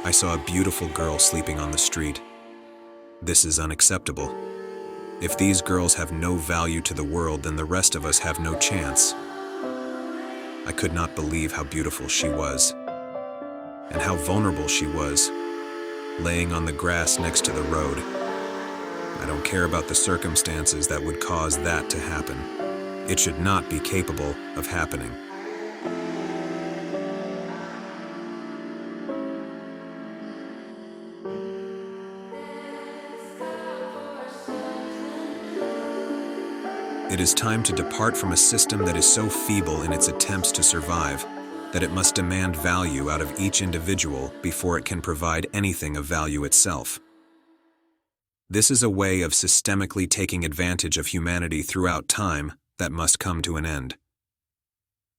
I saw a beautiful girl sleeping on the street. This is unacceptable. If these girls have no value to the world, then the rest of us have no chance. I could not believe how beautiful she was, and how vulnerable she was, laying on the grass next to the road. I don't care about the circumstances that would cause that to happen. It should not be capable of happening. It is time to depart from a system that is so feeble in its attempts to survive that it must demand value out of each individual before it can provide anything of value itself. This is a way of systemically taking advantage of humanity throughout time that must come to an end.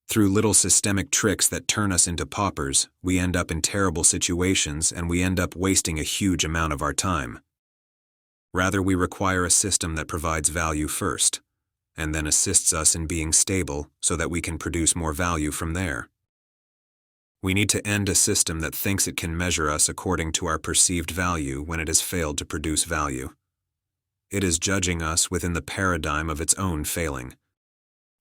Through little systemic tricks that turn us into paupers, we end up in terrible situations and we end up wasting a huge amount of our time. Rather, we require a system that provides value first, and then assists us in being stable so that we can produce more value from there. We need to end a system that thinks it can measure us according to our perceived value when it has failed to produce value. It is judging us within the paradigm of its own failing.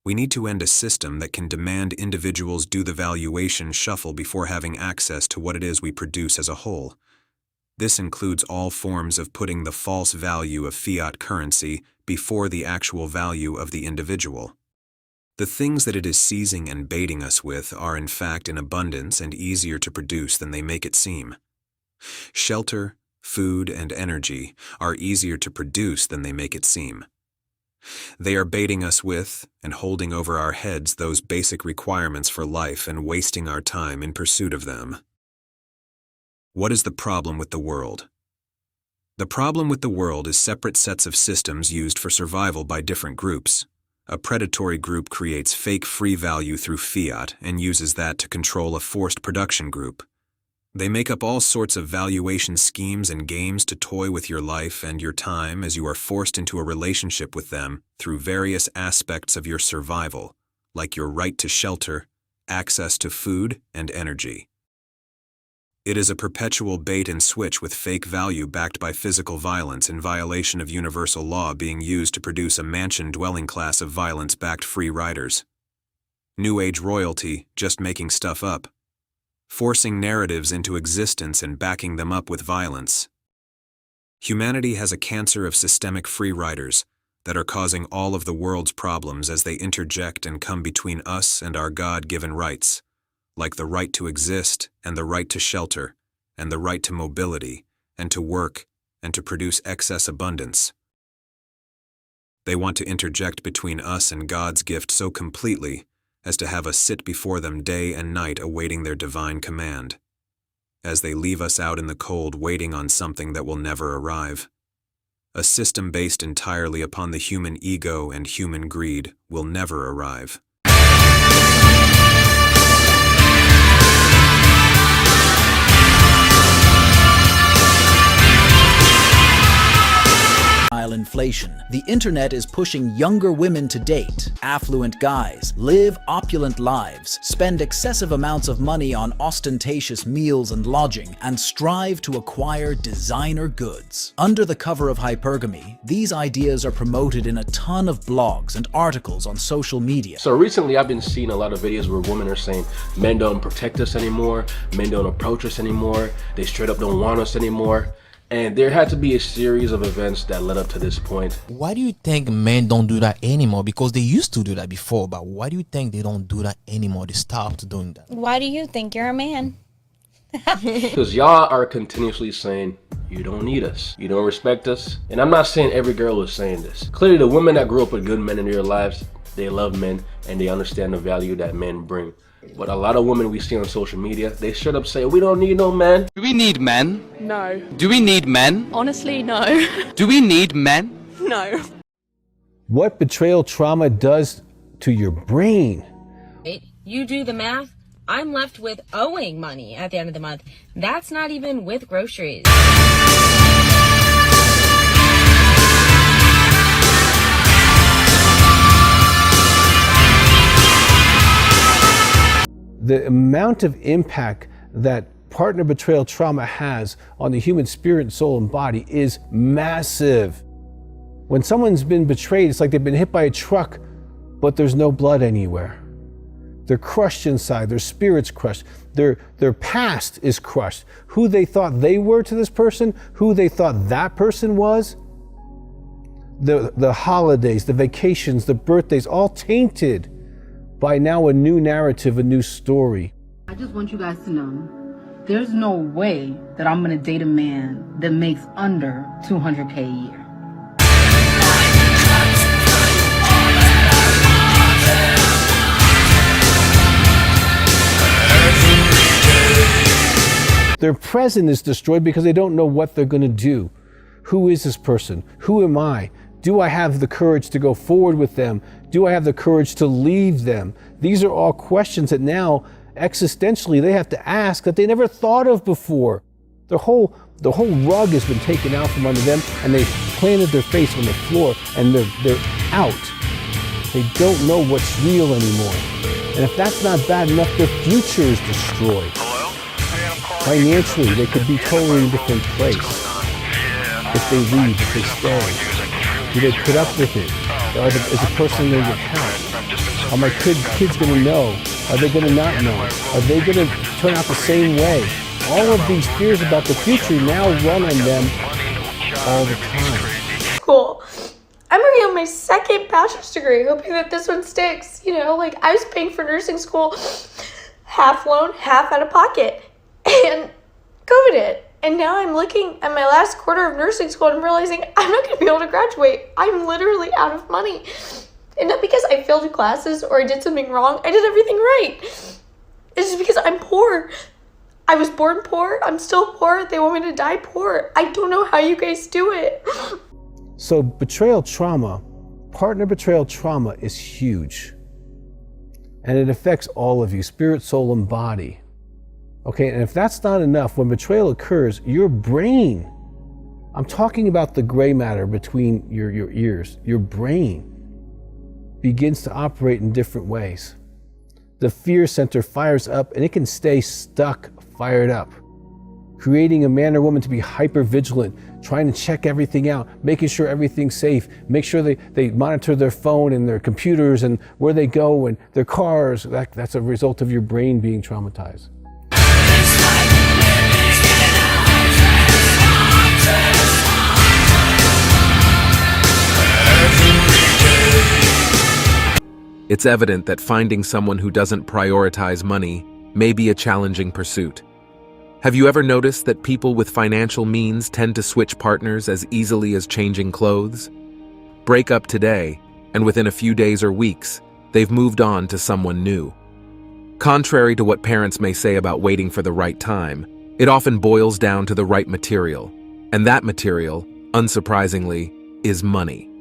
We need to end a system that can demand individuals do the valuation shuffle before having access to what it is we produce as a whole. This includes all forms of putting the false value of fiat currency before the actual value of the individual. The things that it is seizing and baiting us with are in fact in abundance and easier to produce than they make it seem. Shelter, food, and energy are easier to produce than they make it seem. They are baiting us with and holding over our heads those basic requirements for life and wasting our time in pursuit of them. What is the problem with the world? The problem with the world is separate sets of systems used for survival by different groups. A predatory group creates fake free value through fiat and uses that to control a forced production group. They make up all sorts of valuation schemes and games to toy with your life and your time as you are forced into a relationship with them through various aspects of your survival, like your right to shelter, access to food, and energy. It is a perpetual bait and switch with fake value backed by physical violence in violation of universal law being used to produce a mansion-dwelling class of violence-backed free riders. New Age royalty, just making stuff up. Forcing narratives into existence and backing them up with violence. Humanity has a cancer of systemic free riders that are causing all of the world's problems as they interject and come between us and our God-given rights, like the right to exist and the right to shelter and the right to mobility and to work and to produce excess abundance. They want to interject between us and God's gift so completely as to have us sit before them day and night awaiting their divine command, as they leave us out in the cold waiting on something that will never arrive. A system based entirely upon the human ego and human greed will never arrive. Inflation. The internet is pushing younger women to date. Affluent guys live opulent lives, spend excessive amounts of money on ostentatious meals and lodging, and strive to acquire designer goods. Under the cover of hypergamy, these ideas are promoted in a ton of blogs and articles on social media. So recently I've been seeing a lot of videos where women are saying men don't protect us anymore, men don't approach us anymore, they straight up don't want us anymore. And there had to be a series of events that led up to this point. Why do you think men don't do that anymore? Because they used to do that before, but why do you think they don't do that anymore? They stopped doing that. Why do you think you're a man? Because y'all are continuously saying, you don't need us, you don't respect us. And I'm not saying every girl is saying this. Clearly the women that grew up with good men in their lives, they love men and they understand the value that men bring. But a lot of women we see on social media, they straight up say, we don't need no men. Do we need men? No. Do we need men? Honestly, no. Do we need men? No. What betrayal trauma does to your brain. You do the math, I'm left with owing money at the end of the month. That's not even with groceries. The amount of impact that partner betrayal trauma has on the human spirit, soul, and body is massive. When someone's been betrayed, it's like they've been hit by a truck, but there's no blood anywhere. They're crushed inside, their spirit's crushed, their past is crushed. Who they thought they were to this person, who they thought that person was, the holidays, the vacations, the birthdays, all tainted by now a new narrative, a new story. I just want you guys to know, there's no way that I'm gonna date a man that makes under $200K a year. Their present is destroyed because they don't know what they're gonna do. Who is this person? Who am I? Do I have the courage to go forward with them? Do I have the courage to leave them? These are all questions that now existentially they have to ask that they never thought of before. The whole rug has been taken out from under them, and they've planted their face on the floor, and they're out. They don't know what's real anymore. And if that's not bad enough, their future is destroyed. Financially, they could be totally in a different place. If they leave, if they stay. Do they put up with it? Is the person going to get help? Are my kids going to know? Are they going to not know? Are they going to turn out the same way? All of these fears about the future now run on them all the time. Cool. I'm already on my second bachelor's degree, hoping that this one sticks. You know, like I was paying for nursing school, half loan, half out of pocket. And COVID hit. And now I'm looking at my last quarter of nursing school and I'm realizing I'm not going to be able to graduate. I'm literally out of money. And not because I failed classes or I did something wrong. I did everything right. It's just because I'm poor. I was born poor. I'm still poor. They want me to die poor. I don't know how you guys do it. So betrayal trauma, partner betrayal trauma is huge. And it affects all of you, spirit, soul, and body. Okay, and if that's not enough, when betrayal occurs, your brain, I'm talking about the gray matter between your ears, your brain begins to operate in different ways. The fear center fires up and it can stay stuck, fired up, creating a man or woman to be hyper vigilant, trying to check everything out, making sure everything's safe, make sure they monitor their phone and their computers and where they go and their cars. That's a result of your brain being traumatized. It's evident that finding someone who doesn't prioritize money may be a challenging pursuit. Have you ever noticed that people with financial means tend to switch partners as easily as changing clothes? Break up today, and within a few days or weeks, they've moved on to someone new. Contrary to what parents may say about waiting for the right time, it often boils down to the right material, and that material, unsurprisingly, is money.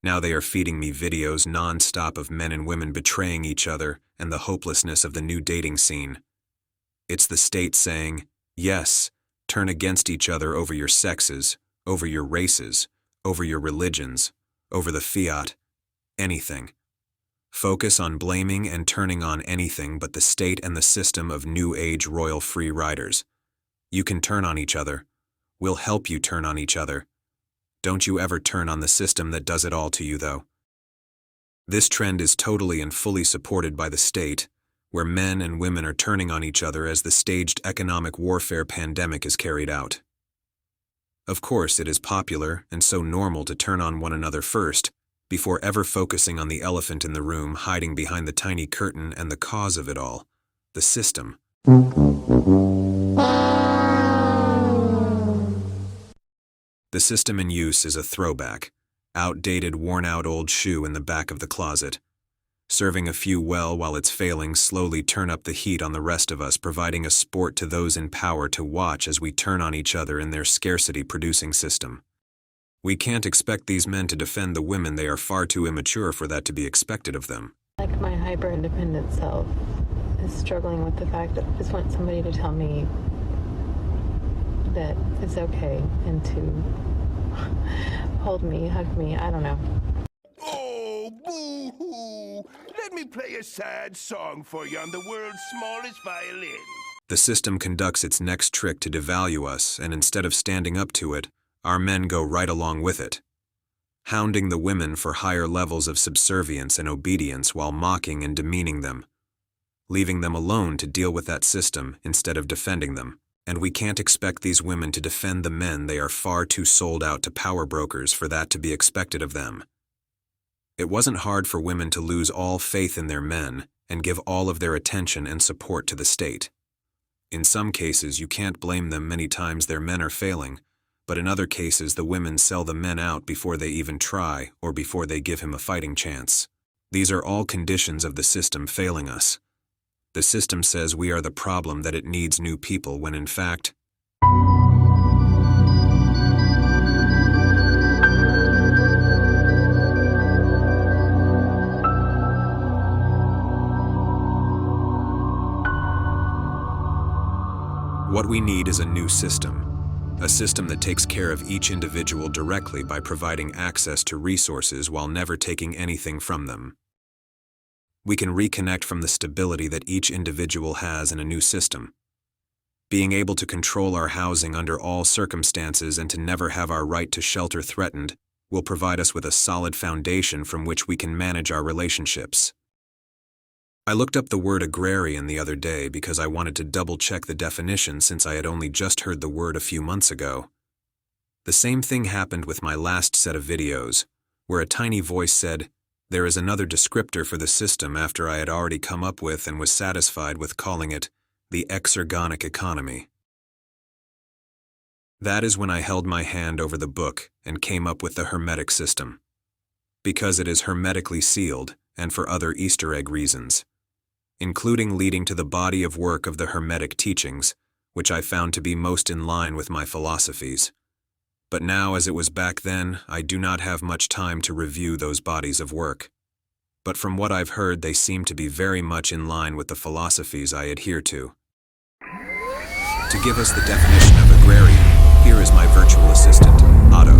Now they are feeding me videos non-stop of men and women betraying each other and the hopelessness of the new dating scene. It's the state saying, yes, turn against each other over your sexes, over your races, over your religions, over the fiat, anything. Focus on blaming and turning on anything but the state and the system of new age royal free riders. You can turn on each other. We'll help you turn on each other. Don't you ever turn on the system that does it all to you, though. This trend is totally and fully supported by the state, where men and women are turning on each other as the staged economic warfare pandemic is carried out. Of course, it is popular and so normal to turn on one another first, before ever focusing on the elephant in the room hiding behind the tiny curtain and the cause of it all, the system. The system in use is a throwback, outdated, worn-out old shoe in the back of the closet. Serving a few well while its failings slowly turn up the heat on the rest of us, providing a sport to those in power to watch as we turn on each other in their scarcity-producing system. We can't expect these men to defend the women. They are far too immature for that to be expected of them. Like my hyper-independent self is struggling with the fact that I just want somebody to tell me that it's okay and to hold me, hug me, I don't know. Oh, boo-hoo! Let me play a sad song for you on the world's smallest violin. The system conducts its next trick to devalue us, and instead of standing up to it, our men go right along with it, hounding the women for higher levels of subservience and obedience while mocking and demeaning them, leaving them alone to deal with that system instead of defending them. And we can't expect these women to defend the men. They are far too sold out to power brokers for that to be expected of them. It wasn't hard for women to lose all faith in their men and give all of their attention and support to the state. In some cases, you can't blame them. Many times their men are failing, but in other cases the women sell the men out before they even try or before they give him a fighting chance. These are all conditions of the system failing us. The system says we are the problem, that it needs new people, when in fact, what we need is a new system. A system that takes care of each individual directly by providing access to resources while never taking anything from them. We can reconnect from the stability that each individual has in a new system. Being able to control our housing under all circumstances and to never have our right to shelter threatened will provide us with a solid foundation from which we can manage our relationships. I looked up the word agrarian the other day because I wanted to double-check the definition, since I had only just heard the word a few months ago. The same thing happened with my last set of videos, where a tiny voice said, "There is another descriptor for the system," after I had already come up with and was satisfied with calling it the exergonic economy. That is when I held my hand over the book and came up with the hermetic system. Because it is hermetically sealed, and for other Easter egg reasons, including leading to the body of work of the hermetic teachings, which I found to be most in line with my philosophies. But now, as it was back then, I do not have much time to review those bodies of work. But from what I've heard, they seem to be very much in line with the philosophies I adhere to. To give us the definition of agrarian, here is my virtual assistant, Otto.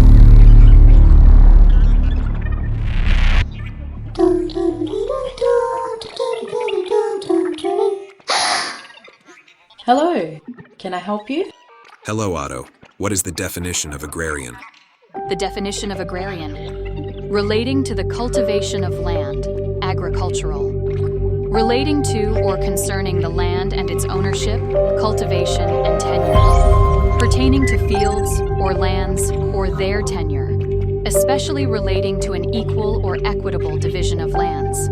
Hello, can I help you? Hello, Otto. What is the definition of agrarian? The definition of agrarian: relating to the cultivation of land, agricultural. Relating to or concerning the land and its ownership, cultivation, and tenure. Pertaining to fields or lands or their tenure, especially relating to an equal or equitable division of lands.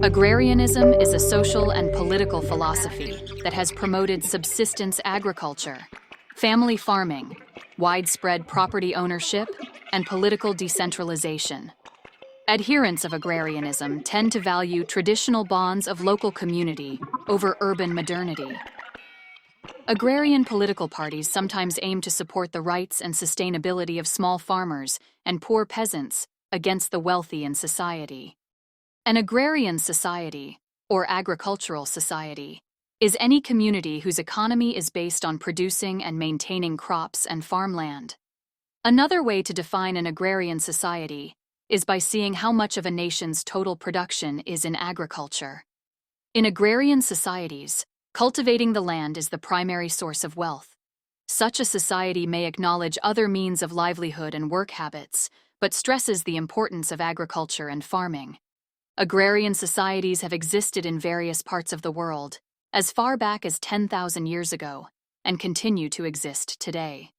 Agrarianism is a social and political philosophy that has promoted subsistence agriculture, family farming, widespread property ownership, and political decentralization. Adherents of agrarianism tend to value traditional bonds of local community over urban modernity. Agrarian political parties sometimes aim to support the rights and sustainability of small farmers and poor peasants against the wealthy in society. An agrarian society, or agricultural society, is any community whose economy is based on producing and maintaining crops and farmland. Another way to define an agrarian society is by seeing how much of a nation's total production is in agriculture. In agrarian societies, cultivating the land is the primary source of wealth. Such a society may acknowledge other means of livelihood and work habits, but stresses the importance of agriculture and farming. Agrarian societies have existed in various parts of the world, as far back as 10,000 years ago, and continue to exist today.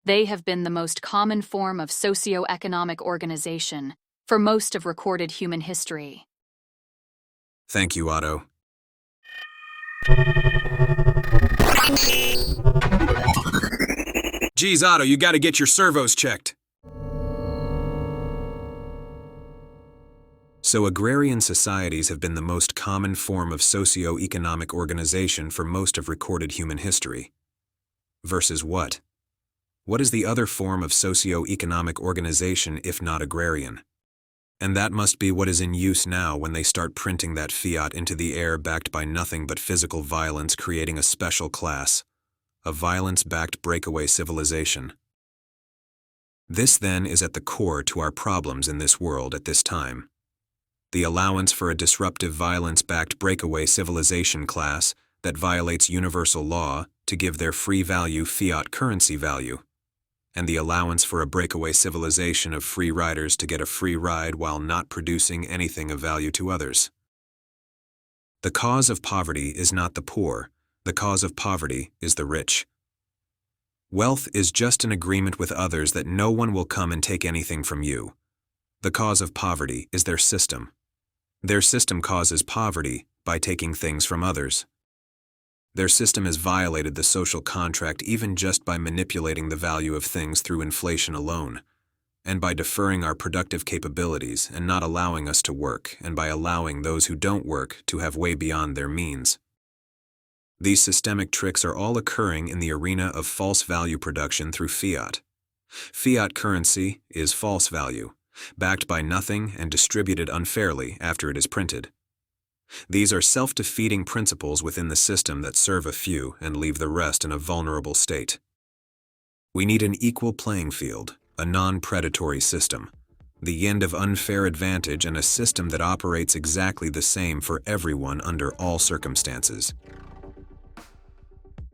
They have been the most common form of socio-economic organization for most of recorded human history. Thank you, Otto. Geez, Otto, you gotta get your servos checked. So agrarian societies have been the most common form of socio-economic organization for most of recorded human history. Versus what? What is the other form of socio-economic organization if not agrarian? And that must be what is in use now when they start printing that fiat into the air backed by nothing but physical violence, creating a special class, a violence-backed breakaway civilization. This then is at the core to our problems in this world at this time. The allowance for a disruptive violence-backed breakaway civilization class that violates universal law to give their free value fiat currency value, and the allowance for a breakaway civilization of free riders to get a free ride while not producing anything of value to others. The cause of poverty is not the poor, the cause of poverty is the rich. Wealth is just an agreement with others that no one will come and take anything from you. The cause of poverty is their system. Their system causes poverty by taking things from others. Their system has violated the social contract even just by manipulating the value of things through inflation alone, and by deferring our productive capabilities and not allowing us to work, and by allowing those who don't work to have way beyond their means. These systemic tricks are all occurring in the arena of false value production through fiat. Fiat currency is false value, backed by nothing and distributed unfairly after it is printed. These are self-defeating principles within the system that serve a few and leave the rest in a vulnerable state. We need an equal playing field, a non-predatory system, the end of unfair advantage, and a system that operates exactly the same for everyone under all circumstances.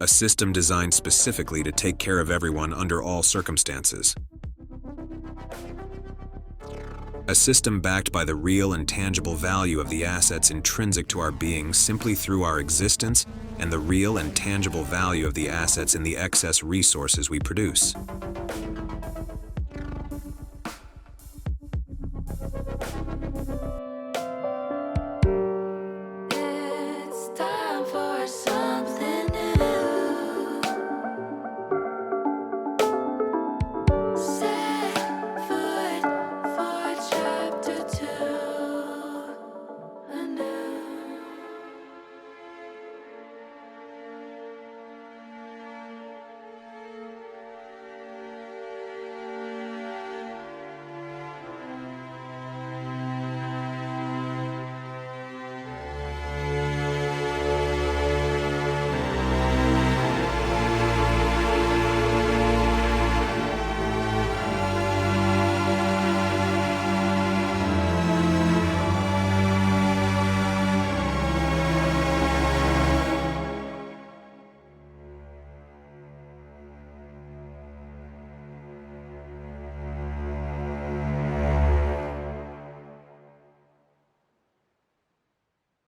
A system designed specifically to take care of everyone under all circumstances. A system backed by the real and tangible value of the assets intrinsic to our being simply through our existence and the real and tangible value of the assets in the excess resources we produce.